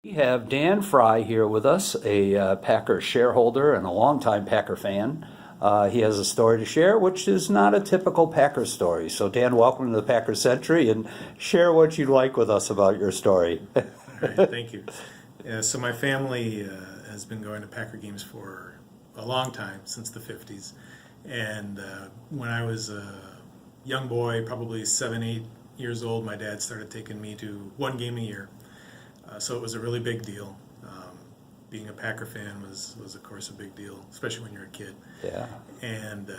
We have Dan Frye here with us, a Packer shareholder and a longtime Packer fan. He has a story to share, which is not a typical Packer story. So, Dan, welcome to the Packer Century, and share what you'd like with us about your story. All right, thank you. Yeah, so my family has been going to Packer games for a long time, since the 50s. And when I was a young boy, probably 7, 8 years old, my dad started taking me to one game a year. So it was a really big deal. Being a Packer fan was of course, a big deal, especially when you're a kid. Yeah. And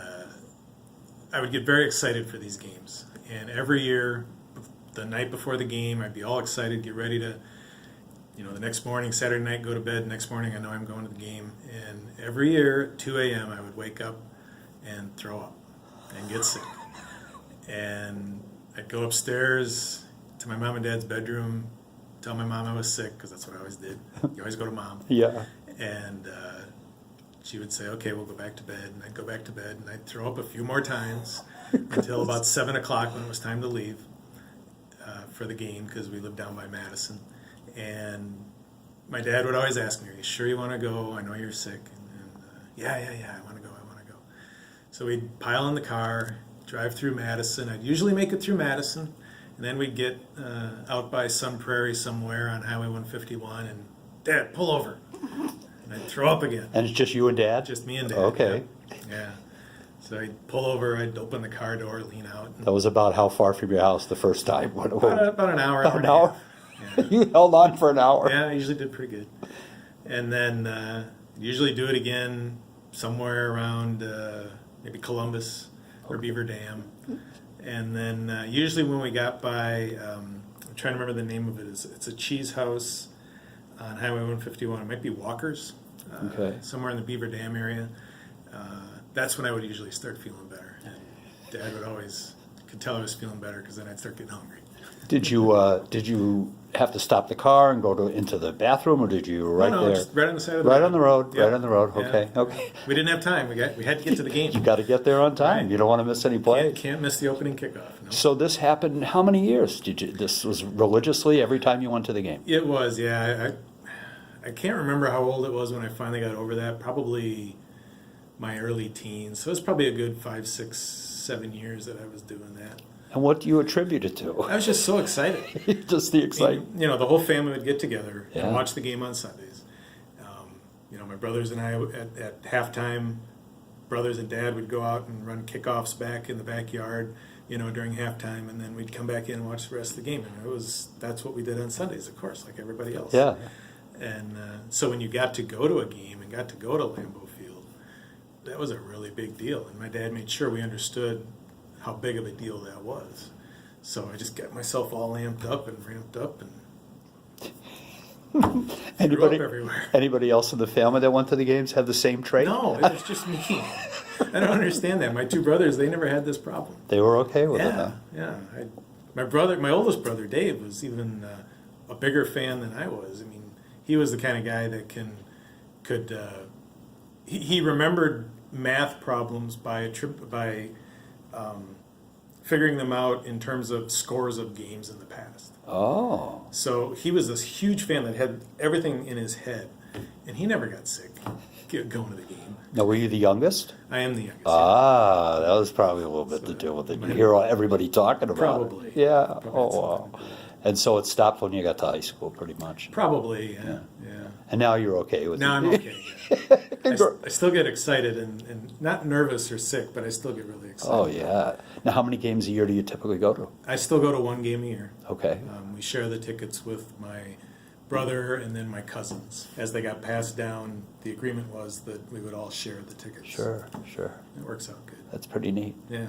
I would get very excited for these games. And every year, the night before the game, I'd be all excited, get ready to, the next morning, Saturday night, go to bed. Next morning, I know I'm going to the game. And every year at 2 a.m., I would wake up and throw up and get sick. And I'd go upstairs to my mom and dad's bedroom, tell my mom I was sick, because that's what I always did. You always go to mom. Yeah. And she would say, okay, we'll go back to bed. And I'd go back to bed, and I'd throw up a few more times until about 7 o'clock when it was time to leave for the game, because we lived down by Madison. And my dad would always ask me, are you sure you want to go? I know you're sick. And yeah, I want to go. So we'd pile in the car, drive through Madison. I'd usually make it through Madison. And then we'd get out by Sun Prairie somewhere on Highway 151, and Dad, pull over. And I'd throw up again. And it's just you and Dad? Just me and Dad. Okay. Yeah. So I'd pull over, I'd open the car door, lean out. That was about how far from your house the first time? About an hour. About an hour? Yeah. You held on for an hour. Yeah, I usually did pretty good. And then usually do it again somewhere around maybe Columbus or Beaver Dam. And then usually when we got by, I'm trying to remember the name of it. It's a cheese house on Highway 151. It might be Walker's, somewhere in the Beaver Dam area. That's when I would usually start feeling better. And Dad could tell I was feeling better, because then I'd start getting hungry. Did you have to stop the car and go into the bathroom, or did you there? Just right on the side of the Right road. on the road, Yeah. Right on the road. Yeah. Okay, okay. We didn't have time. We had to get to the game. You got to get there on time. Right. You don't want to miss any plays. Can't miss the opening kickoff. No. So this happened how many years? This was religiously every time you went to the game? It was, yeah. I can't remember how old it was when I finally got over that. Probably my early teens. So it was probably a good 5, 6, 7 years that I was doing that. And what do you attribute it to? I was just so excited. Just the excitement. The whole family would get together Yeah. and watch the game on Sundays. My brothers and I at halftime, brothers and Dad would go out and run kickoffs back in the backyard, during halftime, and then we'd come back in and watch the rest of the game. And that's what we did on Sundays, of course, like everybody else. Yeah. And so when you got to go to a game and got to go to Lambeau Field, that was a really big deal. And my dad made sure we understood how big of a deal that was. So I just got myself all amped up and ramped up and threw up everywhere. Anybody else in the family that went to the games have the same trait? No, it was just me. I don't understand that. My two brothers, they never had this problem. They were okay with it, huh? Yeah. My oldest brother, Dave, was even a bigger fan than I was. I mean, he was the kind of guy that he remembered math problems by figuring them out in terms of scores of games in the past. Oh. So he was this huge fan that had everything in his head, and he never got sick going to the game. Now, were you the youngest? I am the youngest. Ah, that was probably a little bit to do with it. You hear everybody talking about Probably. it. Yeah. Probably Oh, wow. And so it stopped when you got to high school, pretty much. Probably, yeah. And now you're okay with it. Now I'm okay. Yeah. I still get excited and not nervous or sick, but I still get really excited. Oh, yeah. Now, how many games a year do you typically go to? I still go to one game a year. Okay. We share the tickets with my brother and then my cousins. As they got passed down, the agreement was that we would all share the tickets. Sure. It works out good. That's pretty neat. Yeah.